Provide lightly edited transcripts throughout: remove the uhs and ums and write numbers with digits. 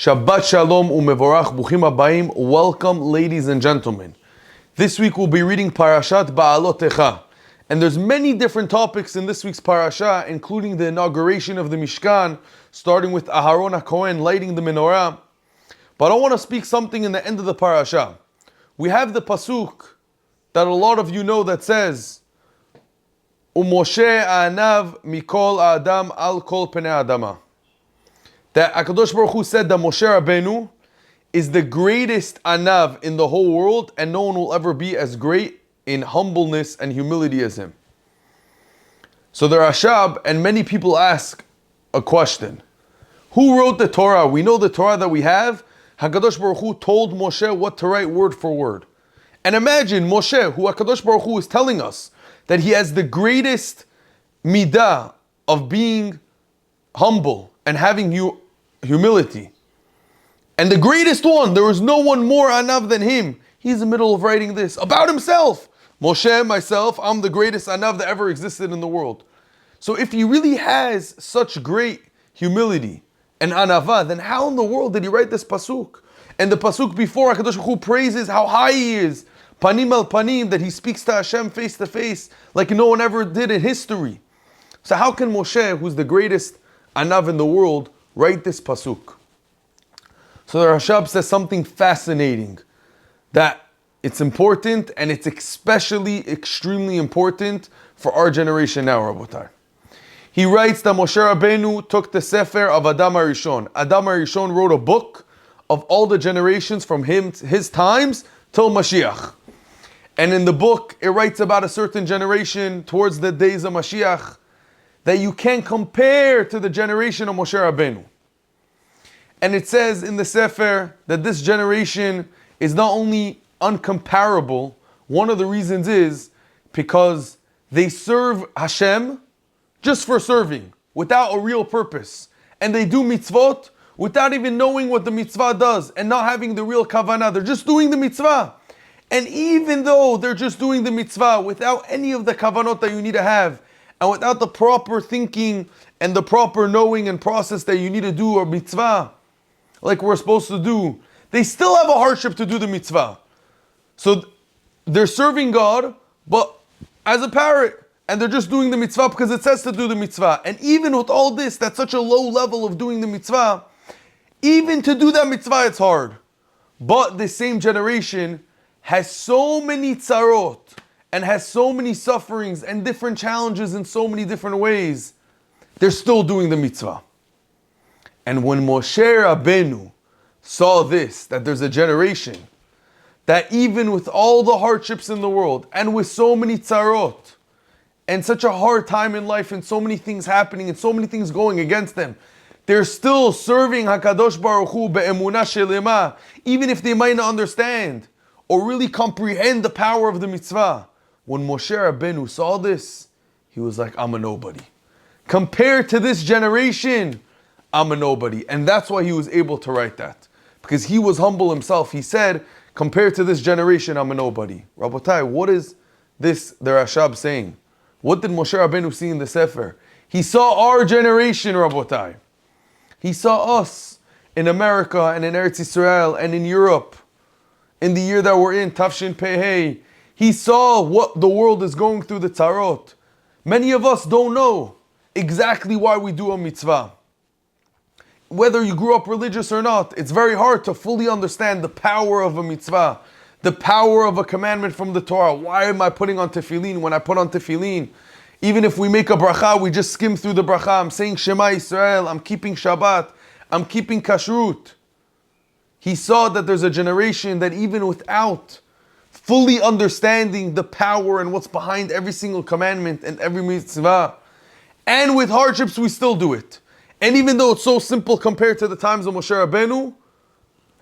Shabbat Shalom umevorach buchim habayim. Welcome, ladies and gentlemen. This week we'll be reading Parashat Bahalotecha. And there's many different topics in this week's parasha, including the inauguration of the Mishkan, starting with Aharon HaKohen lighting the menorah. But I want to speak something in the end of the parasha. We have the pasuk that a lot of you know that says, Moshe Anav mikol Adam al kol penei adama. That HaKadosh Baruch Hu said that Moshe Rabbeinu is the greatest Anav in the whole world, and no one will ever be as great in humbleness and humility as him. So the Rashab and many people ask a question. Who wrote the Torah? We know the Torah that we have. HaKadosh Baruch Hu told Moshe what to write word for word. And imagine Moshe, who HaKadosh Baruch Hu is telling us that he has the greatest midah of being humble and having humility. And the greatest one, there is no one more Anav than him. He's in the middle of writing this about himself. Moshe, myself, I'm the greatest Anav that ever existed in the world. So if he really has such great humility and Anava, then how in the world did he write this pasuk? And the pasuk before, HaKadosh Baruch Hu praises how high he is. Panim al panim, that he speaks to Hashem face to face like no one ever did in history. So how can Moshe, who's the greatest Anav in the world, write this pasuk? So the Rashab says something fascinating, that it's important, and it's especially extremely important for our generation now, Rabotai. He writes that Moshe Rabbeinu took the Sefer of Adam HaRishon. Adam HaRishon wrote a book of all the generations from his times till Mashiach. And in the book, it writes about a certain generation towards the days of Mashiach that you can't compare to the generation of Moshe Rabbeinu. And it says in the Sefer that this generation is not only uncomparable, one of the reasons is because they serve Hashem just for serving, without a real purpose. And they do mitzvot without even knowing what the mitzvah does and not having the real kavanah. They're just doing the mitzvah. And even though they're just doing the mitzvah without any of the kavanot that you need to have, and without the proper thinking and the proper knowing and process that you need to do a mitzvah, like we're supposed to do, they still have a hardship to do the mitzvah. So they're serving God, but as a parrot, and they're just doing the mitzvah because it says to do the mitzvah. And even with all this, that's such a low level of doing the mitzvah, even to do that mitzvah, it's hard. But the same generation has so many tzarot, and has so many sufferings and different challenges in so many different ways, they're still doing the mitzvah. And when Moshe Rabbeinu saw this, that there's a generation that even with all the hardships in the world, and with so many tzarot, and such a hard time in life, and so many things happening, and so many things going against them, they're still serving HaKadosh Baruch Hu be'emuna shelema, even if they might not understand or really comprehend the power of the mitzvah. When Moshe Rabbeinu saw this, he was like, I'm a nobody. Compared to this generation, I'm a nobody. And that's why he was able to write that. Because he was humble himself. He said, compared to this generation, I'm a nobody. Rabotai, what is this the Rashab saying? What did Moshe Rabbeinu see in the Sefer? He saw our generation, Rabotai. He saw us in America and in Eretz Yisrael and in Europe. In the year that we're in, Tafshin Pehei. He saw what the world is going through, the tzarot. Many of us don't know exactly why we do a mitzvah. Whether you grew up religious or not, it's very hard to fully understand the power of a mitzvah, the power of a commandment from the Torah. Why am I putting on tefillin when I put on tefillin? Even if we make a bracha, we just skim through the bracha. I'm saying Shema Yisrael, I'm keeping Shabbat, I'm keeping kashrut. He saw that there's a generation that even without fully understanding the power and what's behind every single commandment and every mitzvah, and with hardships, we still do it. And even though it's so simple compared to the times of Moshe Rabbeinu,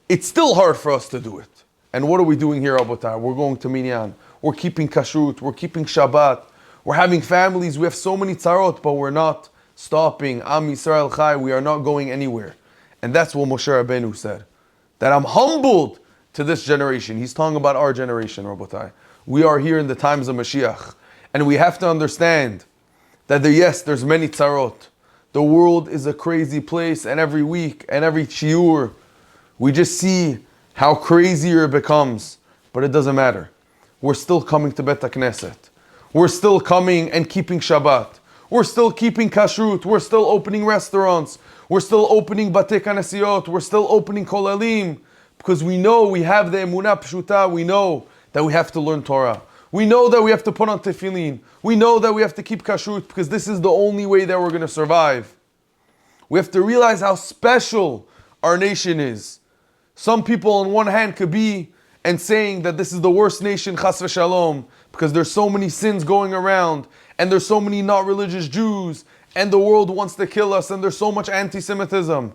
it's still hard for us to do it. And what are we doing here, Abotai? We're going to Minyan. We're keeping kashrut. We're keeping Shabbat. We're having families. We have so many tzarot, but we're not stopping. Am Yisrael Chai. We are not going anywhere. And that's what Moshe Rabbeinu said. That I'm humbled to this generation. He's talking about our generation, Rabotai. We are here in the times of Mashiach. And we have to understand that there's many tzarot. The world is a crazy place, and every week and every shiur, We just see how crazier it becomes, but it doesn't matter. We're still coming to Bet HaKnesset. We're still coming and keeping Shabbat. We're still keeping kashrut. We're still opening restaurants. We're still opening Batei Kanesiot. We're still opening kollalim. Because we know we have the Emuna Pshuta. We know that we have to learn Torah. We know that we have to put on tefillin. We know that we have to keep kashrut because this is the only way that we're going to survive. We have to realize how special our nation is. Some people on one hand could be and saying that this is the worst nation, chas v'shalom, because there's so many sins going around, and there's so many not religious Jews, and the world wants to kill us, and there's so much anti-Semitism.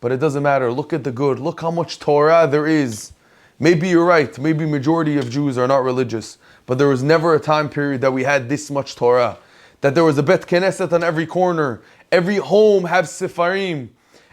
But it doesn't matter. Look at the good. Look how much Torah there is. Maybe you're right. Maybe majority of Jews are not religious. But there was never a time period that we had this much Torah. That there was a Bet Knesset on every corner. Every home has Sefarim.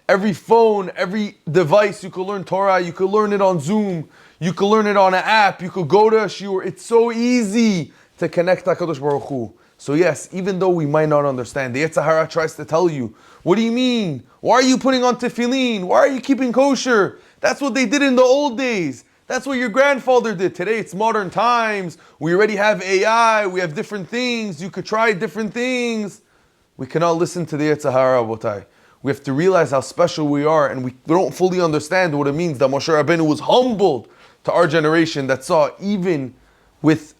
Every phone, every device, you could learn Torah. You could learn it on Zoom. You could learn it on an app. You could go to a shiur. It's so easy to connect HaKadosh Baruch Hu. So yes, even though we might not understand, the Yetzer Hara tries to tell you, what do you mean? Why are you putting on tefillin? Why are you keeping kosher? That's what they did in the old days. That's what your grandfather did. Today it's modern times. We already have AI. We have different things. You could try different things. We cannot listen to the Yetzer Hara, Rabotai. We have to realize how special we are, and we don't fully understand what it means that Moshe Rabbeinu was humbled to our generation that saw, even with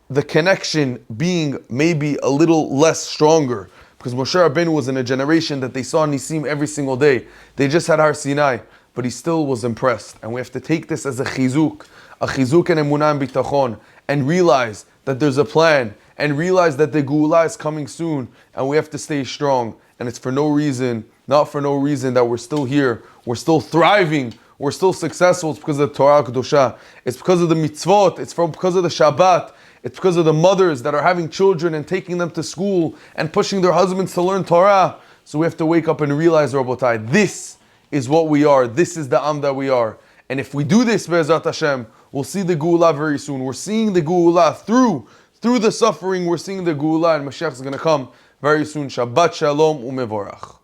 the connection being maybe a little less stronger, because Moshe Rabbeinu was in a generation that they saw Nisim every single day. They just had Har Sinai, but he still was impressed. And we have to take this as a chizuk and Emuna and bitachon, and realize that there's a plan, and realize that the Geula is coming soon, and we have to stay strong. And it's for no reason, not for no reason, that we're still here, we're still thriving, we're still successful. It's because of the Torah Kedusha. It's because of the mitzvot. It's because of the Shabbat. It's because of the mothers that are having children and taking them to school and pushing their husbands to learn Torah. So we have to wake up and realize, Rabotai, this is what we are. This is the Am that we are. And if we do this, Be'ezrat Hashem, we'll see the Geula very soon. We're seeing the Geula through the suffering. We're seeing the Geula, and Mashiach is going to come very soon. Shabbat Shalom u'mevorach.